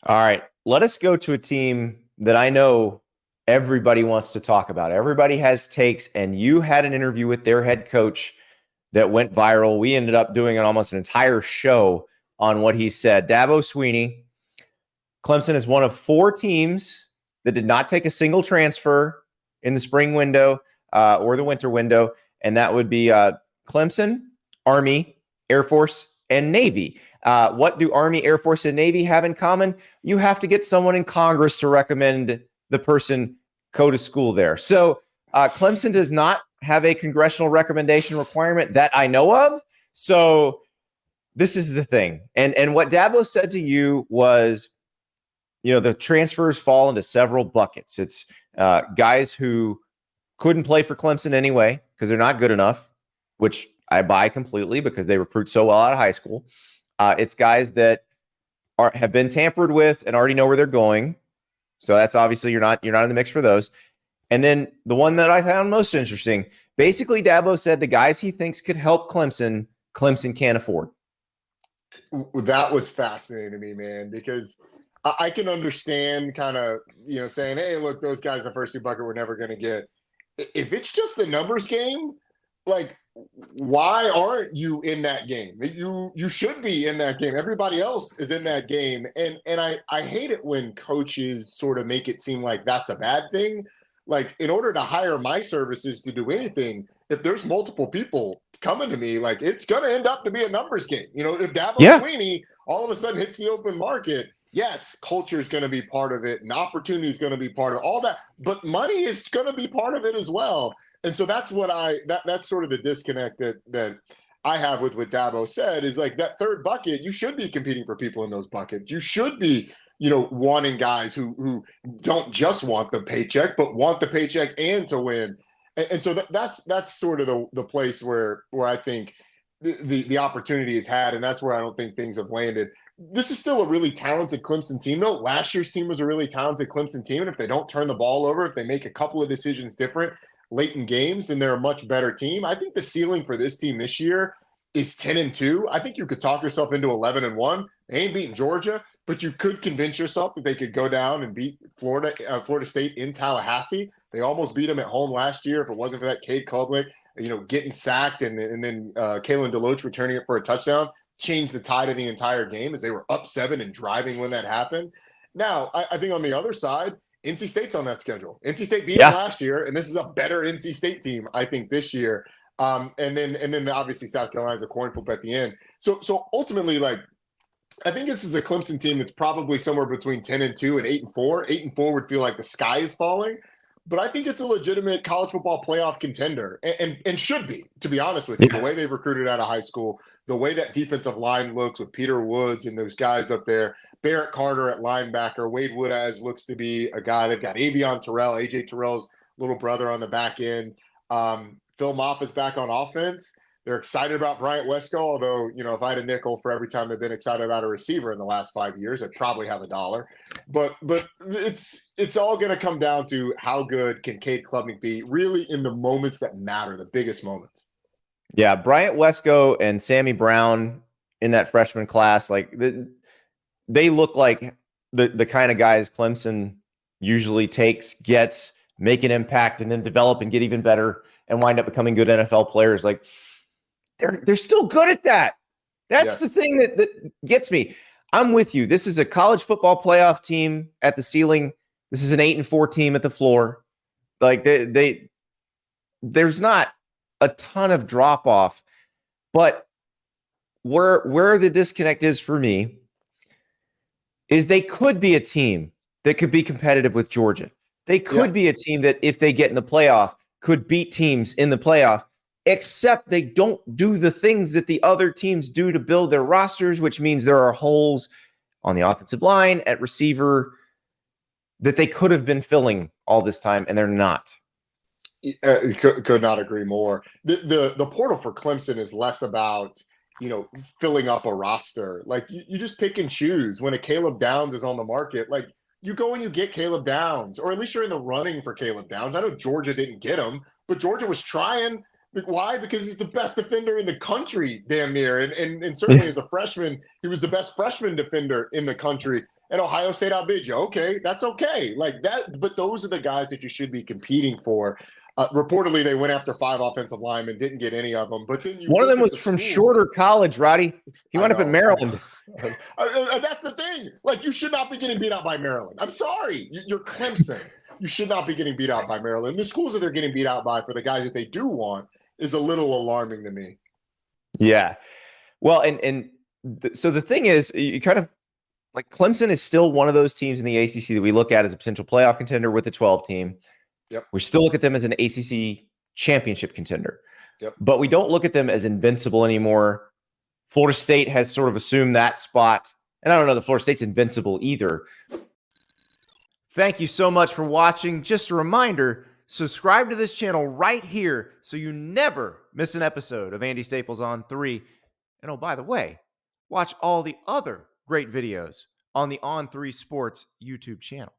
All right, let us go to a team that I know everybody wants to talk about. Everybody has takes, and you had an interview with their head coach that went viral. We ended up doing almost an entire show on what he said. Dabo Swinney, Clemson is one of 4 teams that did not take a single transfer in the spring window or the winter window, and that would be Clemson, Army, Air Force, and Navy. What do Army, Air Force, and Navy have in common? You have to get someone in Congress to recommend the person go to school there. So Clemson does not have a congressional recommendation requirement that I know of. So this is the thing. And what Dabo said to you was, the transfers fall into several buckets. It's guys who couldn't play for Clemson anyway because they're not good enough, which I buy completely because they recruit so well out of high school. It's guys that have been tampered with and already know where they're going. So that's obviously you're not in the mix for those. And then the one that I found most interesting, basically Dabo said the guys he thinks could help Clemson can't afford. That was fascinating to me, man, because I can understand kind of, saying, hey, look, those guys in the first 2 bucket we're never going to get. If it's just a numbers game, like, why aren't you in that game? You should be in that game. Everybody else is in that game. And I hate it when coaches sort of make it seem like that's a bad thing. Like, in order to hire my services to do anything, if there's multiple people coming to me, like, it's going to end up to be a numbers game. If Dabo Swinney all of a sudden hits the open market, yes, culture is going to be part of it and opportunity is going to be part of all that, but money is going to be part of it as well. And so that's what that's sort of the disconnect that I have with what Dabo said is like that third bucket, you should be competing for people in those buckets. You should be, wanting guys who don't just want the paycheck, but want the paycheck and to win. And so that's sort of the place where I think the opportunity is had. And that's where I don't think things have landed. This is still a really talented Clemson team, though. Last year's team was a really talented Clemson team. And if they don't turn the ball over, if they make a couple of decisions different late in games, then they're a much better team. I think the ceiling for this team this year is 10-2. I think you could talk yourself into 11-1. They ain't beating Georgia, but you could convince yourself that they could go down and beat Florida State in Tallahassee. They almost beat them at home last year. If it wasn't for that Cade Klubnik, getting sacked and then Kalen DeLoach returning it for a touchdown, changed the tide of the entire game as they were up 7 and driving when that happened. Now, I think on the other side, NC State's on that schedule. NC State beat them last year, and this is a better NC State team, I think, this year. And then obviously South Carolina's a coin flip at the end. So ultimately, like, I think this is a Clemson team that's probably somewhere between 10-2 and 8-4. 8-4 would feel like the sky is falling. But I think it's a legitimate college football playoff contender and should be, to be honest with you. The way they've recruited out of high school, the way that defensive line looks with Peter Woods and those guys up there, Barrett Carter at linebacker, Wade Woodaz looks to be a guy. They've got Avion Terrell, AJ Terrell's little brother on the back end. Phil Moffitt's back on offense. They're excited about Bryant Wesco, although, if I had a nickel for every time they've been excited about a receiver in the last 5 years, I'd probably have $1. But it's all going to come down to how good can Cade Klubnik be really in the moments that matter, the biggest moments. Yeah, Bryant Wesco and Sammy Brown in that freshman class, like they look like the kind of guys Clemson usually gets, make an impact, and then develop and get even better and wind up becoming good NFL players. Like, they're still good at that. That's the thing that gets me. I'm with you. This is a college football playoff team at the ceiling. This is an 8-4 team at the floor. Like there's not a ton of drop off, but where the disconnect is for me is they could be a team that could be competitive with Georgia. They could be a team that, if they get in the playoff, could beat teams in the playoff. Except they don't do the things that the other teams do to build their rosters, which means there are holes on the offensive line, at receiver, that they could have been filling all this time, and they're not. Could not agree more. The portal for Clemson is less about, filling up a roster. Like, you just pick and choose. When a Caleb Downs is on the market, like, you go and you get Caleb Downs, or at least you're in the running for Caleb Downs. I know Georgia didn't get him, but Georgia was trying. Why? Because he's the best defender in the country, damn near. And certainly as a freshman, he was the best freshman defender in the country. and Ohio State outbid you. Okay, that's okay. Like that, but those are the guys that you should be competing for. Reportedly, they went after 5 offensive linemen, didn't get any of them. But then you one of look them at was the from schools, Shorter College, Roddy. He wound up in Maryland. That's the thing. Like, you should not be getting beat out by Maryland. I'm sorry. You're Clemson. You should not be getting beat out by Maryland. The schools that they're getting beat out by for the guys that they do want is a little alarming to me. Yeah. Well, so the thing is, you kind of like Clemson is still one of those teams in the ACC that we look at as a potential playoff contender with the 12 team. Yep. We still look at them as an ACC championship contender. Yep. But we don't look at them as invincible anymore. Florida State has sort of assumed that spot. And I don't know that Florida State's invincible either. Thank you so much for watching. Just a reminder, subscribe to this channel right here so you never miss an episode of Andy Staples on 3. And oh, by the way, watch all the other great videos on the On3 Sports YouTube channel.